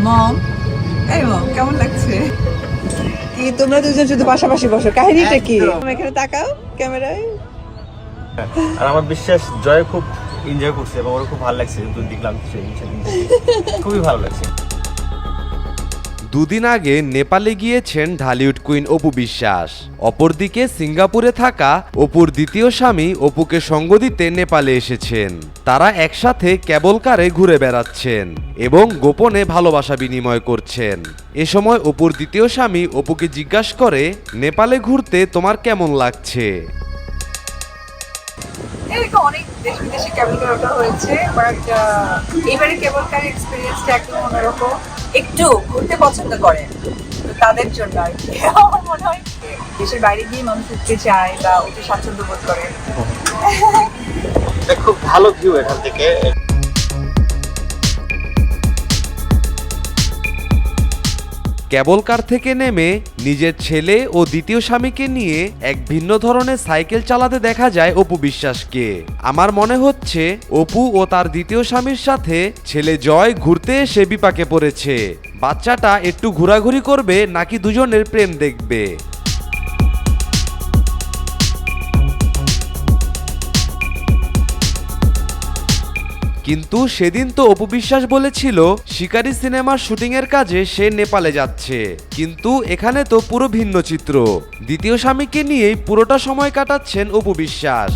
মম, এই মম কেমন লাগছে? কি তোমরা দুজন শুধু পাশাপাশি বসো, কাহিনীটা কি? তুমি এখানে তাকাও ক্যামেরায়। আর আমার বিশ্বাস জয় খুব এনজয় করছে এবং ওর খুব ভালো লাগছে, দেখলাম সেদিন খুবই ভালো লাগছে। দুদিন আগে নেপালে গিয়েছেন ঢালিউড কুইন অপু বিশ্বাস। অপরদিকে সিঙ্গাপুরে থাকা অপুর দ্বিতীয় স্বামী অপুকে সঙ্গ দিতে নেপালে এসেছেন। তারা একসাথে কেবল কারে ঘুরে বেড়াচ্ছেন এবং গোপনে ভালোবাসা বিনিময় করছেন। এ সময় অপুর দ্বিতীয় স্বামী অপুকে জিজ্ঞাসা করে, নেপালে ঘুরতে তোমার কেমন লাগছে? এরকম অনেক দেশ বিদেশে কেবল কার ওঠা হয়েছে, বাট এবারে কেবল কার এক্সপিরিয়েন্সটা একদম অন্যরকম। একটু ঘুরতে পছন্দ করে তো তাদের জন্য আর কি আমার মনে হয় দেশের বাইরে গিয়ে মানুষ ঘুরতে চায় বা ওকে স্বাচ্ছন্দ্য বোধ করে। এটা খুব ভালো ভিউ এখান থেকে। কেবল কার থেকে নেমে নিজের ছেলে ও দ্বিতীয় স্বামীকে নিয়ে এক ভিন্ন ধরনের সাইকেল চালাতে দেখা যায় অপু বিশ্বাসকে। আমার মনে হচ্ছে অপু ও তার দ্বিতীয় স্বামীর সাথে ছেলে জয় ঘুরতে এসে বিপাকে পড়েছে। বাচ্চাটা একটু ঘোরাঘুরি করবে নাকি দুজনের প্রেম দেখবে। কিন্তু সেদিন তো অপু বিশ্বাস বলেছিল শিকারী সিনেমার শুটিংয়ের কাজে সে নেপালে যাচ্ছে, কিন্তু এখানে তো পুরো ভিন্ন চিত্র। দ্বিতীয় স্বামীকে নিয়েই পুরোটা সময় কাটাচ্ছেন অপু বিশ্বাস।